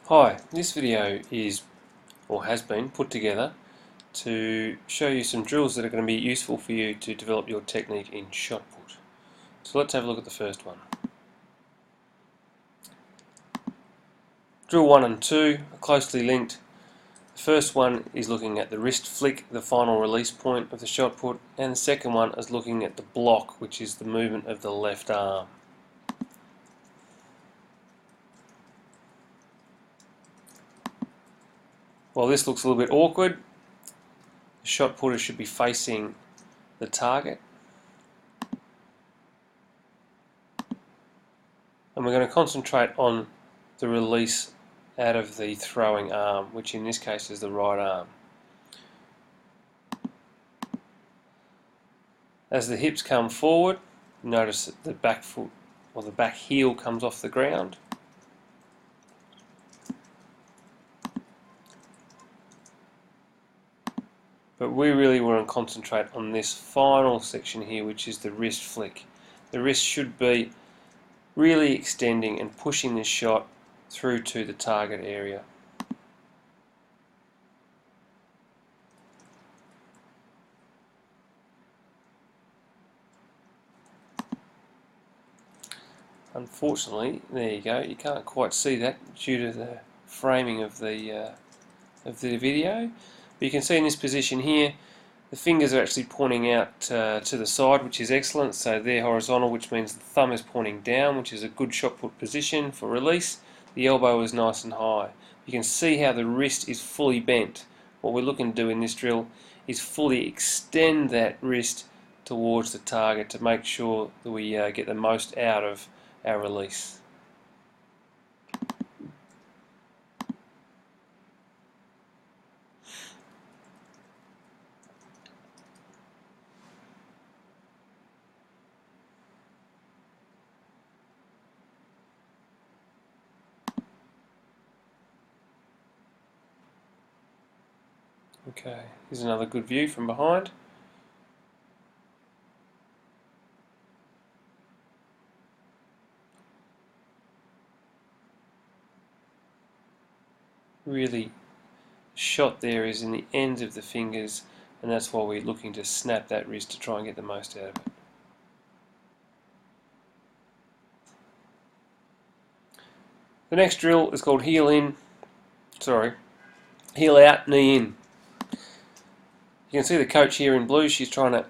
Hi, this video is, or has been, put together to show you some drills that are going to be useful for you to develop your technique in shot put. So let's have a look at the first one. Drill 1 and 2 are closely linked. The first one is looking at the wrist flick, the final release point of the shot put, and the second one is looking at the block, which is the movement of the left arm. While this looks a little bit awkward, the shot putter should be facing the target. And we're going to concentrate on the release out of the throwing arm, which in this case is the right arm. As the hips come forward, notice that the back foot or the back heel comes off the ground. But we really want to concentrate on this final section here, which is the wrist flick. The wrist should be really extending and pushing the shot through to the target area. Unfortunately, there you go, you can't quite see that due to the framing of the video. But you can see in this position here, the fingers are actually pointing out to the side, which is excellent. So they're horizontal, which means the thumb is pointing down, which is a good shot put position for release. The elbow is nice and high. You can see how the wrist is fully bent. What we're looking to do in this drill is fully extend that wrist towards the target to make sure that we get the most out of our release. Okay, here's another good view from behind. Really, shot there is in the ends of the fingers, and that's why we're looking to snap that wrist to try and get the most out of it. The next drill is called heel out, knee in. You can see the coach here in blue, she's trying to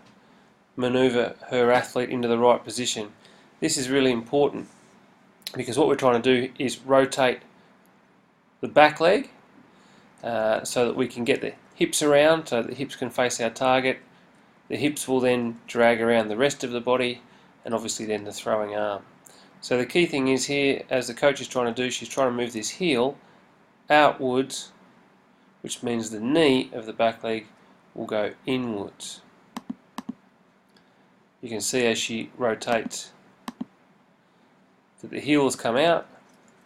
maneuver her athlete into the right position. This is really important because what we're trying to do is rotate the back leg so that we can get the hips around, so the hips can face our target. The hips will then drag around the rest of the body, and obviously then the throwing arm. So the key thing is here, as the coach is trying to do, she's trying to move this heel outwards, which means the knee of the back leg will go inwards. You can see as she rotates that the heel has come out,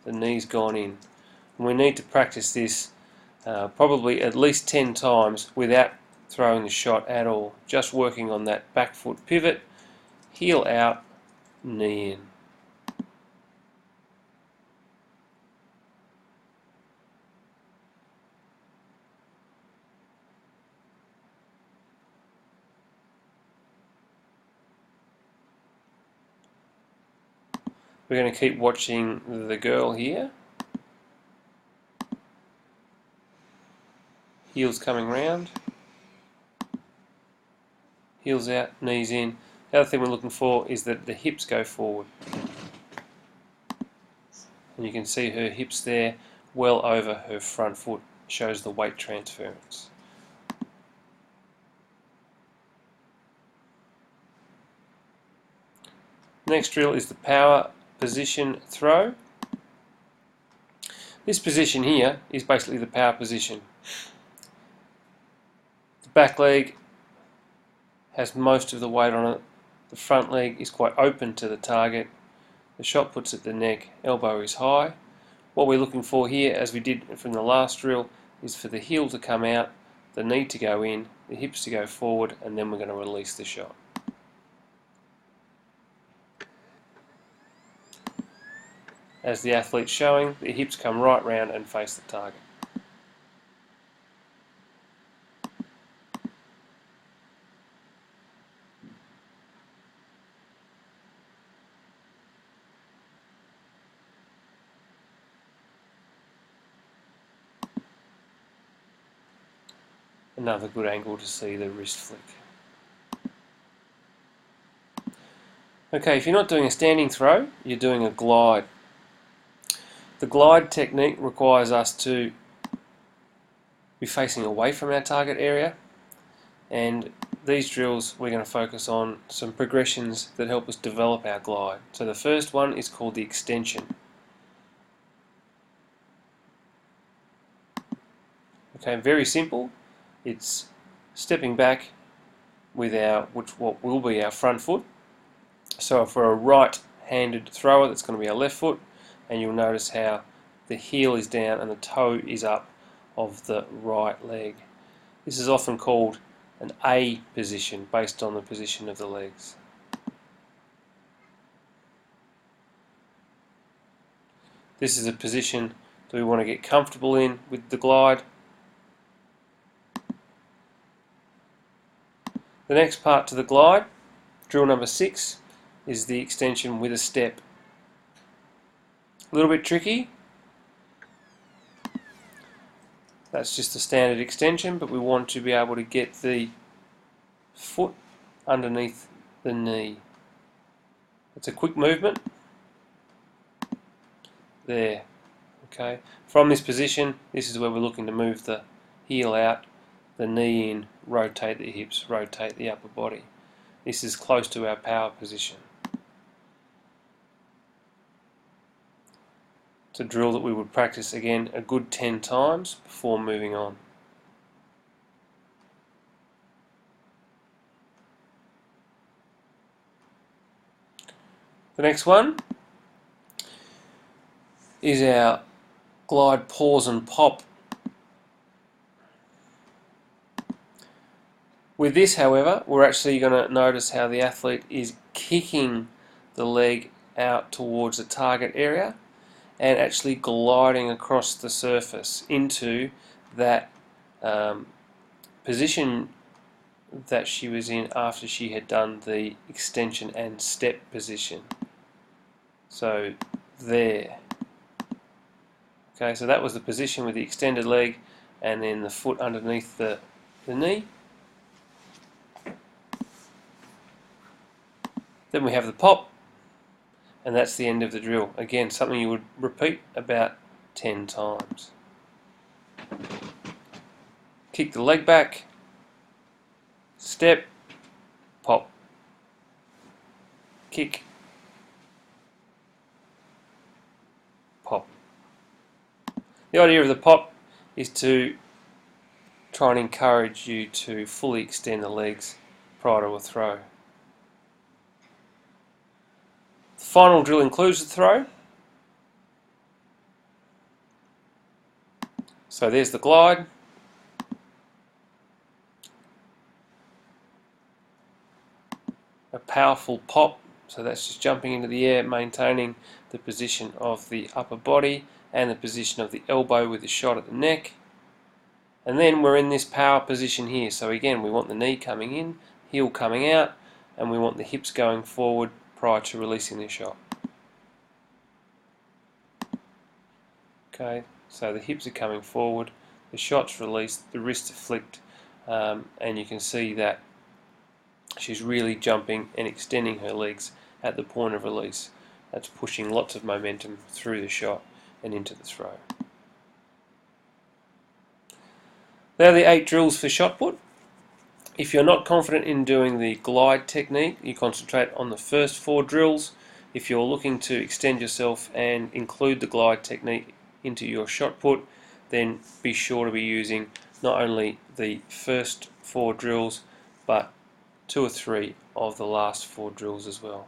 the knee's gone in. And we need to practice this probably at least 10 times without throwing the shot at all. Just working on that back foot pivot, heel out, knee in. We're going to keep watching the girl here. Heels coming round. Heels out, knees in. The other thing we're looking for is that the hips go forward. And you can see her hips there well over her front foot. Shows the weight transference. Next drill is the power position throw. This position here is basically the power position. The back leg has most of the weight on it. The front leg is quite open to the target. The shot puts at the neck, elbow is high. What we're looking for here, as we did from the last drill, is for the heel to come out, the knee to go in, the hips to go forward, and then we're going to release the shot. as the athlete's showing, the hips come right round and face the target. Another good angle to see the wrist flick. Okay, if you're not doing a standing throw, you're doing a glide. The glide technique requires us to be facing away from our target area, and these drills we're going to focus on some progressions that help us develop our glide. So the first one is called the extension. Okay, very simple. It's stepping back with what will be our front foot. So for a right-handed thrower, that's going to be our left foot, and you'll notice how the heel is down and the toe is up of the right leg. This is often called an A position based on the position of the legs. This is a position that we want to get comfortable in with the glide. The next part to the glide, drill number 6, is the extension with a step. A little bit tricky. That's just a standard extension, but we want to be able to get the foot underneath the knee. It's a quick movement. There. Okay. From this position, this is where we're looking to move the heel out, the knee in, rotate the hips, rotate the upper body. This is close to our power position. It's a drill that we would practice again a good 10 times before moving on. The next one is our glide, pause and pop. With this, however, we're actually going to notice how the athlete is kicking the leg out towards the target area and actually gliding across the surface into that position that she was in after she had done the extension and step position. So there. Okay, so that was the position with the extended leg and then the foot underneath the knee. Then we have the pop, and that's the end of the drill. Again, something you would repeat about 10 times. Kick the leg back, step, pop, kick, pop. The idea of the pop is to try and encourage you to fully extend the legs prior to a throw. The final drill includes the throw. So there's the glide. A powerful pop, so that's just jumping into the air, maintaining the position of the upper body and the position of the elbow with the shot at the neck. And then we're in this power position here. So again, we want the knee coming in, heel coming out, and we want the hips going forward prior to releasing the shot. Okay, so the hips are coming forward, the shot's released, the wrists are flicked, and you can see that she's really jumping and extending her legs at the point of release. That's pushing lots of momentum through the shot and into the throw. Now the 8 drills for shot put. If you're not confident in doing the glide technique, you concentrate on the first 4 drills. If you're looking to extend yourself and include the glide technique into your shot put, then be sure to be using not only the first 4 drills, but 2 or 3 of the last 4 drills as well.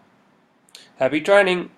Happy training!